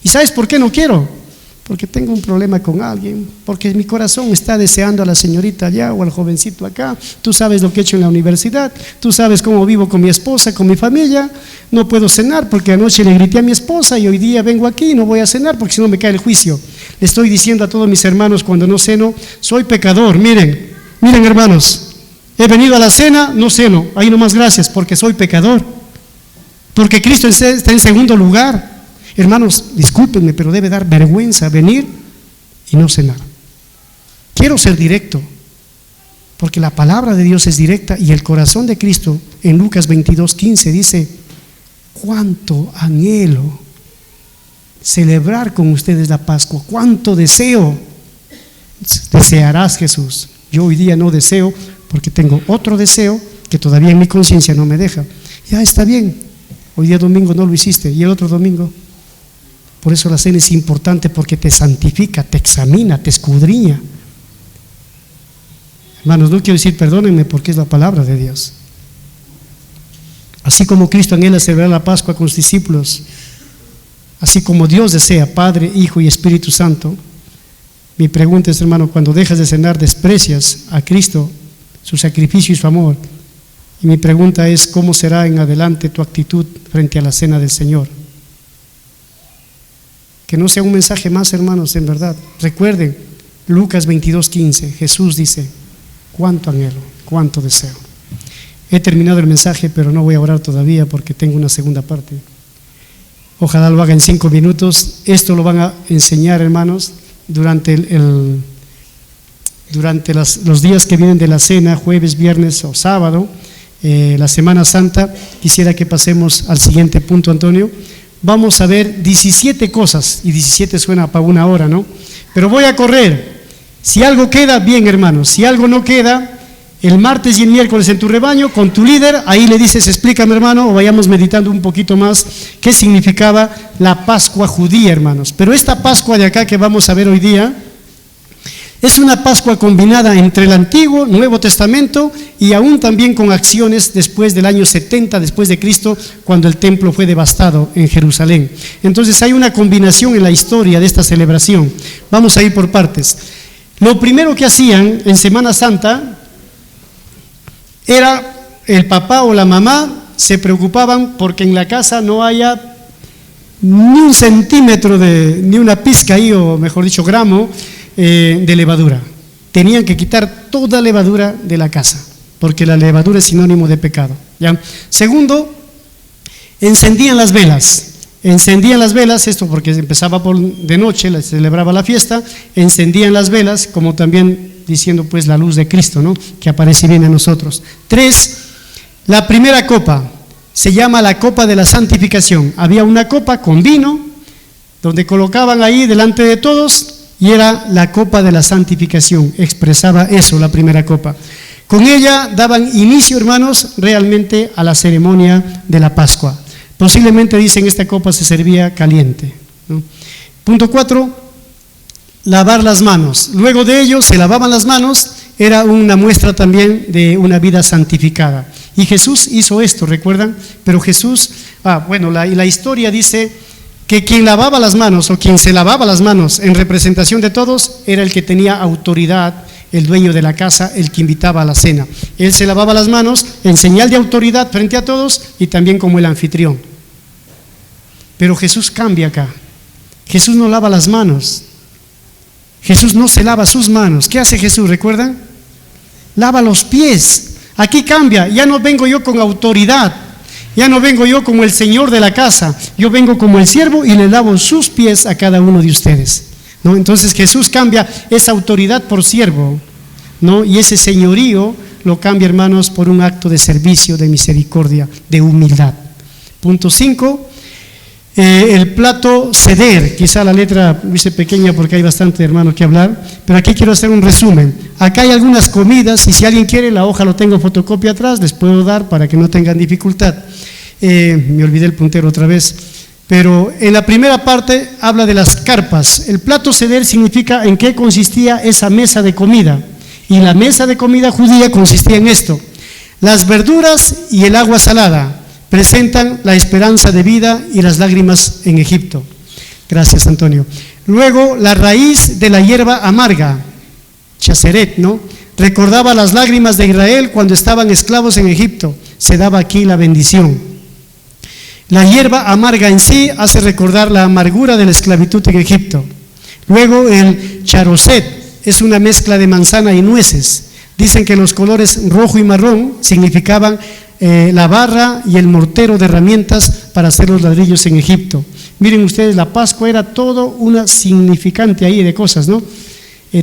¿Y sabes por qué no quiero? Porque tengo un problema con alguien, porque mi corazón está deseando a la señorita allá o al jovencito acá. Tú sabes lo que he hecho en la universidad, tú sabes cómo vivo con mi esposa, con mi familia. No puedo cenar porque anoche le grité a mi esposa y hoy día vengo aquí y no voy a cenar porque si no me cae el juicio. Le estoy diciendo a todos mis hermanos cuando no ceno: soy pecador. Miren hermanos, he venido a la cena, no ceno, ahí nomás gracias, porque soy pecador, porque Cristo está en segundo lugar. Hermanos, discúlpenme, pero debe dar vergüenza venir y no cenar. Quiero ser directo, porque la palabra de Dios es directa y el corazón de Cristo en Lucas 22:15 dice: cuánto anhelo celebrar con ustedes la Pascua, cuánto deseo. Desearás, Jesús. Yo hoy día no deseo porque tengo otro deseo que todavía en mi conciencia no me deja. Ya está bien, hoy día domingo no lo hiciste, y el otro domingo. Por eso la cena es importante, porque te santifica, te examina, te escudriña. Hermanos, no quiero decir perdónenme, porque es la palabra de Dios. Así como Cristo anhela celebrar la Pascua con sus discípulos, así como Dios desea, Padre, Hijo y Espíritu Santo, mi pregunta es, hermano, cuando dejas de cenar, desprecias a Cristo, su sacrificio y su amor. Y mi pregunta es, ¿cómo será en adelante tu actitud frente a la cena del Señor? Que no sea un mensaje más, hermanos, en verdad. Recuerden, Lucas 22:15, Jesús dice: cuánto anhelo, cuánto deseo. He terminado el mensaje, pero no voy a orar todavía porque tengo una segunda parte. Ojalá lo haga en 5 minutos. Esto lo van a enseñar, hermanos, durante los días que vienen de la cena, jueves, viernes o sábado, la Semana Santa. Quisiera que pasemos al siguiente punto, Antonio. Vamos a ver 17 cosas, y 17 suena para una hora, ¿no? Pero voy a correr. Si algo queda, bien, hermanos. Si algo no queda, el martes y el miércoles en tu rebaño, con tu líder, ahí le dices: explícame, hermano, o vayamos meditando un poquito más qué significaba la Pascua judía, hermanos. Pero esta Pascua de acá que vamos a ver hoy día es una Pascua combinada entre el Antiguo, Nuevo Testamento, y aún también con acciones después del año 70 después de Cristo, cuando el templo fue devastado en Jerusalén. Entonces hay una combinación en la historia de esta celebración. Vamos a ir por partes. Lo primero que hacían en Semana Santa era, el papá o la mamá se preocupaban porque en la casa no haya ni un centímetro ni una pizca ahí, o mejor dicho, gramo de levadura. Tenían que quitar toda levadura de la casa, porque la levadura es sinónimo de pecado, ¿ya? Segundo, encendían las velas. Encendían las velas, esto porque empezaba de noche, se celebraba la fiesta, encendían las velas, como también diciendo pues la luz de Cristo, ¿no?, que aparece bien en nosotros. 3, la primera copa se llama la copa de la santificación. Había una copa con vino, donde colocaban ahí delante de todos, y era la copa de la santificación, expresaba eso, la primera copa. Con ella daban inicio, hermanos, realmente a la ceremonia de la Pascua. Posiblemente, dicen, esta copa se servía caliente, ¿no? Punto 4, lavar las manos. Luego de ello se lavaban las manos, era una muestra también de una vida santificada. Y Jesús hizo esto, ¿recuerdan? Pero Jesús, la historia dice que quien lavaba las manos, o quien se lavaba las manos en representación de todos, era el que tenía autoridad, el dueño de la casa, el que invitaba a la cena. Él se lavaba las manos en señal de autoridad frente a todos, y también como el anfitrión. Pero Jesús cambia acá. Jesús no lava las manos. Jesús no se lava sus manos. ¿Qué hace Jesús? ¿Recuerdan? Lava los pies. Aquí cambia. Ya no vengo yo con autoridad. Ya no vengo yo como el señor de la casa. Yo vengo como el siervo y le lavo sus pies a cada uno de ustedes, ¿no? Entonces Jesús cambia esa autoridad por siervo, ¿no? Y ese señorío lo cambia, hermanos, por un acto de servicio, de misericordia, de humildad. Punto 5. El plato ceder. Quizá la letra dice pequeña porque hay bastante, hermano, que hablar, pero aquí quiero hacer un resumen. Acá hay algunas comidas, y si alguien quiere, la hoja lo tengo fotocopia atrás, les puedo dar para que no tengan dificultad. Me olvidé el puntero otra vez, pero en la primera parte habla de las carpas. El plato ceder significa en qué consistía esa mesa de comida, y la mesa de comida judía consistía en esto: las verduras y el agua salada presentan la esperanza de vida y las lágrimas en Egipto. Gracias, Antonio. Luego, la raíz de la hierba amarga, chaseret, ¿no?, recordaba las lágrimas de Israel cuando estaban esclavos en Egipto. Se daba aquí la bendición. La hierba amarga en sí hace recordar la amargura de la esclavitud en Egipto. Luego, el charoset es una mezcla de manzana y nueces. Dicen que los colores rojo y marrón significaban la barra y el mortero de herramientas para hacer los ladrillos en Egipto. Miren ustedes, la Pascua era todo una significante ahí de cosas, ¿no?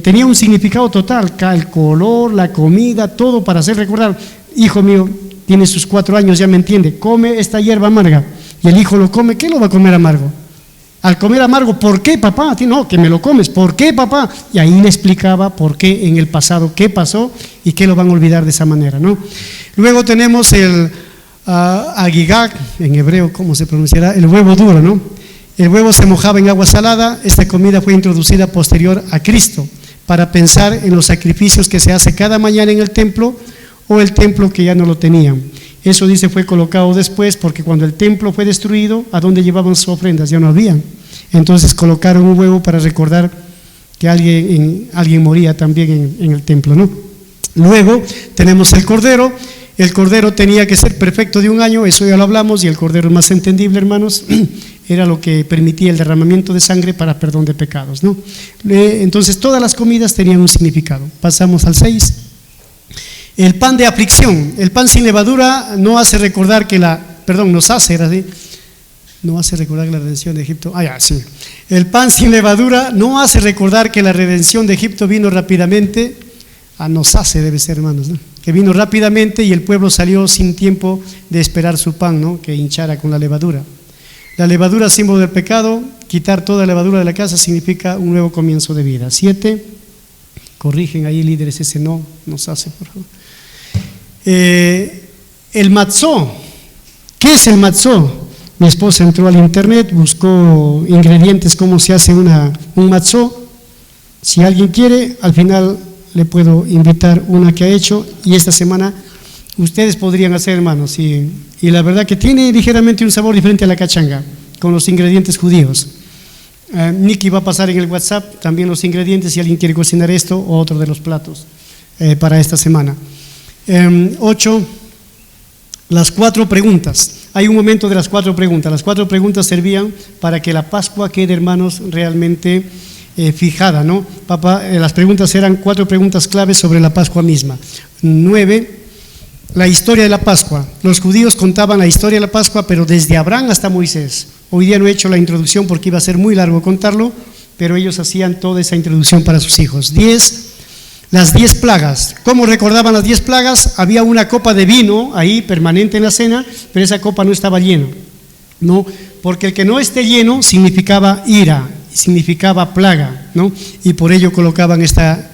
Tenía un significado total, el color, la comida, todo para hacer recordar: hijo mío, tiene sus 4 años, ya me entiende, come esta hierba amarga. Y el hijo lo come. ¿Qué lo va a comer amargo? Al comer amargo, ¿por qué, papá? No, que me lo comes. ¿Por qué, papá? Y ahí le explicaba por qué en el pasado, qué pasó y qué lo van a olvidar de esa manera, ¿no? Luego tenemos el agigag, en hebreo, ¿cómo se pronunciará? El huevo duro, ¿no? El huevo se mojaba en agua salada. Esta comida fue introducida posterior a Cristo para pensar en los sacrificios que se hace cada mañana en el templo o el templo que ya no lo tenían. Eso dice fue colocado después porque cuando el templo fue destruido, ¿a dónde llevaban sus ofrendas? Ya no habían. Entonces colocaron un huevo para recordar que alguien moría también en el templo, ¿no? Luego tenemos el cordero. El cordero tenía que ser perfecto de 1 año, eso ya lo hablamos, y el cordero es más entendible, hermanos, era lo que permitía el derramamiento de sangre para perdón de pecados, ¿no? Entonces todas las comidas tenían un significado. Pasamos al 6. El pan de aflicción. El pan sin levadura no hace recordar que nos hace, era así. No hace recordar la redención de Egipto. Sí. El pan sin levadura no hace recordar que la redención de Egipto vino rápidamente. Nos hace, debe ser, hermanos, ¿no? Que vino rápidamente y el pueblo salió sin tiempo de esperar su pan, ¿no? Que hinchara con la levadura. La levadura, símbolo del pecado. Quitar toda levadura de la casa significa un nuevo comienzo de vida. 7. Corrigen ahí, líderes, ese no nos hace, por favor. El matzó. ¿Qué es el matzó? Mi esposa entró al internet, buscó ingredientes, cómo se hace un matzó. Si alguien quiere, al final le puedo invitar una que ha hecho, y esta semana ustedes podrían hacer, hermanos, y la verdad que tiene ligeramente un sabor diferente a la cachanga, con los ingredientes judíos. Nicky va a pasar en el WhatsApp también los ingredientes si alguien quiere cocinar esto o otro de los platos para esta semana. 8. Las 4 preguntas. Hay un momento de las 4 preguntas. Las 4 preguntas servían para que la Pascua quede, hermanos, realmente fijada, ¿no? Las preguntas eran 4 preguntas claves sobre la Pascua misma. 9. La historia de la Pascua. Los judíos contaban la historia de la Pascua, pero desde Abraham hasta Moisés. Hoy día no he hecho la introducción porque iba a ser muy largo contarlo, pero ellos hacían toda esa introducción para sus hijos. 10. Las 10 plagas. ¿Cómo recordaban las 10 plagas? Había una copa de vino ahí permanente en la cena, pero esa copa no estaba llena, ¿no? Porque el que no esté lleno significaba ira, significaba plaga, ¿no? Y por ello colocaban esta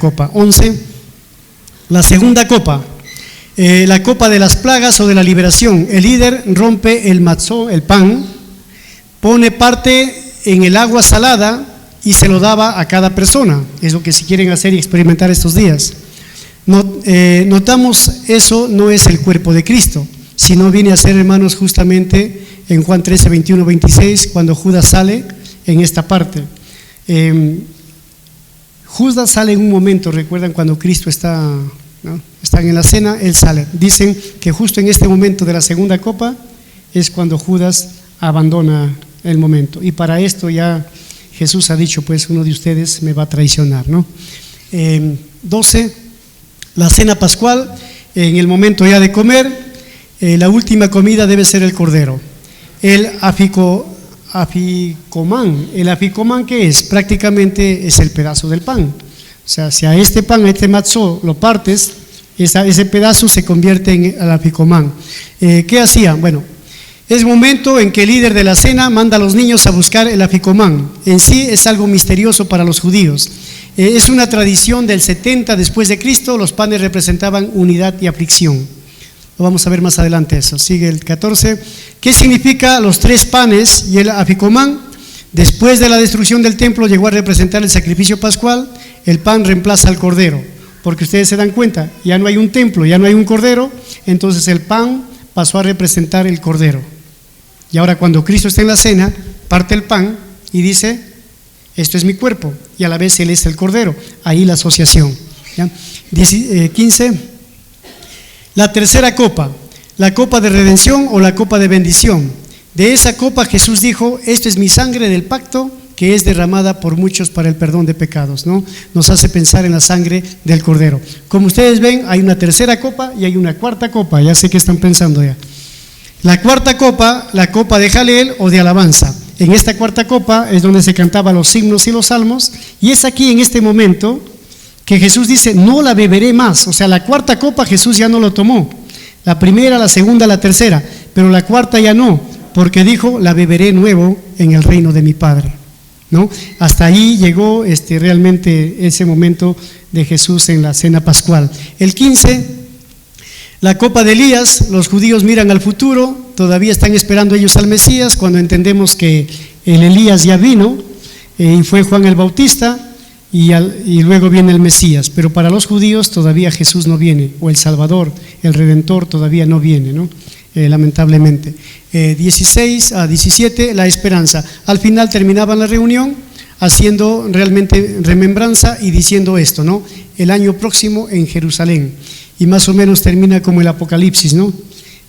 copa. 11. La segunda copa, la copa de las plagas o de la liberación. El líder rompe el matzó, el pan, pone parte en el agua salada y se lo daba a cada persona. Es lo que si quieren hacer y experimentar estos días. Notamos, eso no es el cuerpo de Cristo, sino viene a ser, hermanos, justamente en Juan 13, 21, 26, cuando Judas sale en esta parte. Judas sale en un momento, recuerdan cuando Cristo están en la cena, él sale. Dicen que justo en este momento de la segunda copa es cuando Judas abandona el momento. Y para esto ya Jesús ha dicho, pues uno de ustedes me va a traicionar, ¿no? 12, la cena pascual, en el momento ya de comer, la última comida debe ser el cordero. El aficomán, ¿qué es? Prácticamente es el pedazo del pan. O sea, si a este pan, a este matzó, lo partes, ese pedazo se convierte en el aficomán. ¿Qué hacían? Bueno, es momento en que el líder de la cena manda a los niños a buscar el aficomán. En sí es algo misterioso para los judíos. Es una tradición del 70 después de Cristo. Los panes representaban unidad y aflicción. Lo vamos a ver más adelante eso. Sigue el 14. ¿Qué significa los 3 panes y el aficomán? Después de la destrucción del templo llegó a representar el sacrificio pascual. El pan reemplaza al cordero, porque ustedes se dan cuenta, ya no hay un templo, ya no hay un cordero, entonces el pan pasó a representar el cordero. Y ahora cuando Cristo está en la cena, parte el pan y dice, esto es mi cuerpo, y a la vez Él es el cordero. Ahí la asociación. 15. La tercera copa, la copa de redención o la copa de bendición. De esa copa Jesús dijo, esto es mi sangre del pacto que es derramada por muchos para el perdón de pecados, ¿no? Nos hace pensar en la sangre del cordero. Como ustedes ven, hay una tercera copa y hay una cuarta copa, ya sé que están pensando ya. La cuarta copa, la copa de Jalel o de alabanza. En esta cuarta copa es donde se cantaban los himnos y los salmos, y es aquí en este momento que Jesús dice, no la beberé más. O sea, la cuarta copa Jesús ya no lo tomó. La primera, la segunda, la tercera, pero la cuarta ya no, porque dijo, la beberé nuevo en el reino de mi Padre, ¿no? Hasta ahí llegó realmente ese momento de Jesús en la cena pascual. El 15, La copa de Elías, los judíos miran al futuro, todavía están esperando ellos al Mesías, cuando entendemos que el Elías ya vino y fue Juan el Bautista y luego viene el Mesías, pero para los judíos todavía Jesús no viene, o el Salvador, el Redentor todavía no viene, ¿no? Lamentablemente. 16 a 17, la esperanza. Al final terminaban la reunión haciendo realmente remembranza y diciendo esto, ¿no? El año próximo en Jerusalén. Y más o menos termina como el Apocalipsis, ¿no?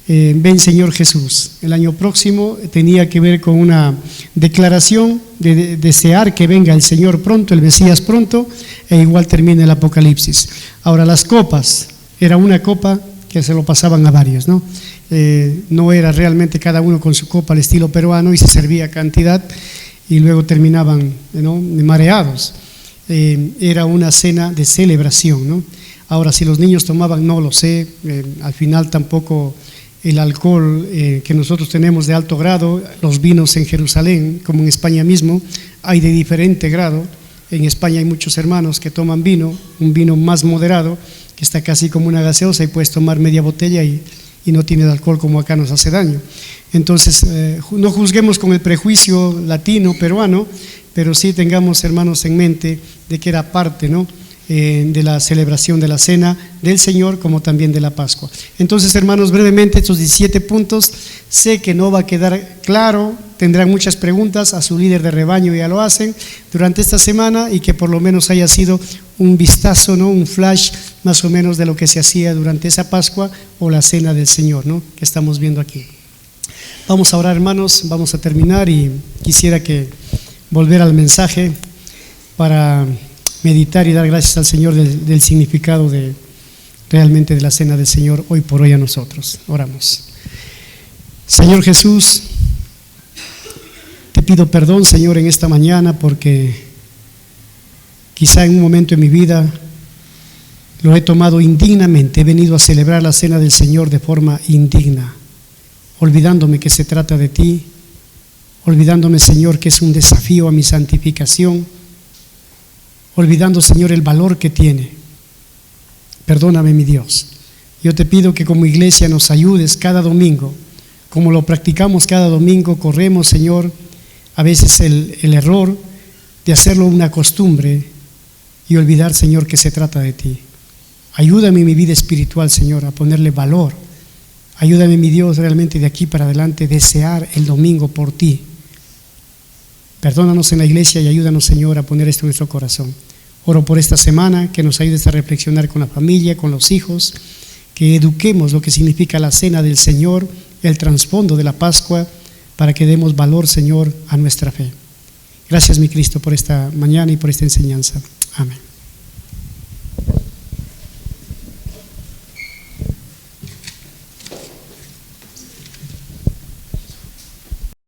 Ven Señor Jesús. El año próximo tenía que ver con una declaración de desear que venga el Señor pronto, el Mesías pronto, e igual termina el Apocalipsis. Ahora, las copas, era una copa que se lo pasaban a varios, ¿no? No era realmente cada uno con su copa al estilo peruano y se servía cantidad y luego terminaban, ¿no?, mareados. Era una cena de celebración, ¿no? Ahora, si los niños tomaban, no lo sé, al final tampoco el alcohol que nosotros tenemos de alto grado, los vinos en Jerusalén, como en España mismo, hay de diferente grado. En España hay muchos hermanos que toman vino, un vino más moderado, que está casi como una gaseosa y puedes tomar media botella y no tiene alcohol como acá nos hace daño. Entonces, no juzguemos con el prejuicio latino, peruano, pero sí tengamos, hermanos, en mente de que era parte, ¿no?, de la celebración de la cena del Señor, como también de la Pascua. Entonces, hermanos, brevemente estos 17 puntos, sé que no va a quedar claro, tendrán muchas preguntas, a su líder de rebaño ya lo hacen durante esta semana, y que por lo menos haya sido un vistazo, ¿no?, un flash más o menos de lo que se hacía durante esa Pascua o la cena del Señor, ¿no?, que estamos viendo aquí. Vamos a orar, hermanos, vamos a terminar, y quisiera que volver al mensaje para meditar y dar gracias al Señor del significado realmente de la cena del Señor hoy por hoy a nosotros. Oramos. Señor Jesús, te pido perdón, Señor, en esta mañana, porque quizá en un momento en mi vida lo he tomado indignamente, he venido a celebrar la cena del Señor de forma indigna, olvidándome que se trata de ti, olvidándome, Señor, que es un desafío a mi santificación, olvidando, Señor, el valor que tiene. Perdóname, mi Dios. Yo te pido que como iglesia nos ayudes cada domingo, como lo practicamos cada domingo. Corremos, Señor, a veces el error de hacerlo una costumbre y olvidar, Señor, que se trata de ti. Ayúdame en mi vida espiritual, Señor, a ponerle valor. Ayúdame, mi Dios, realmente de aquí para adelante desear el domingo por ti. Perdónanos en la iglesia y ayúdanos, Señor, a poner esto en nuestro corazón. Oro por esta semana, que nos ayudes a reflexionar con la familia, con los hijos, que eduquemos lo que significa la cena del Señor, el trasfondo de la Pascua, para que demos valor, Señor, a nuestra fe. Gracias, mi Cristo, por esta mañana y por esta enseñanza. Amén.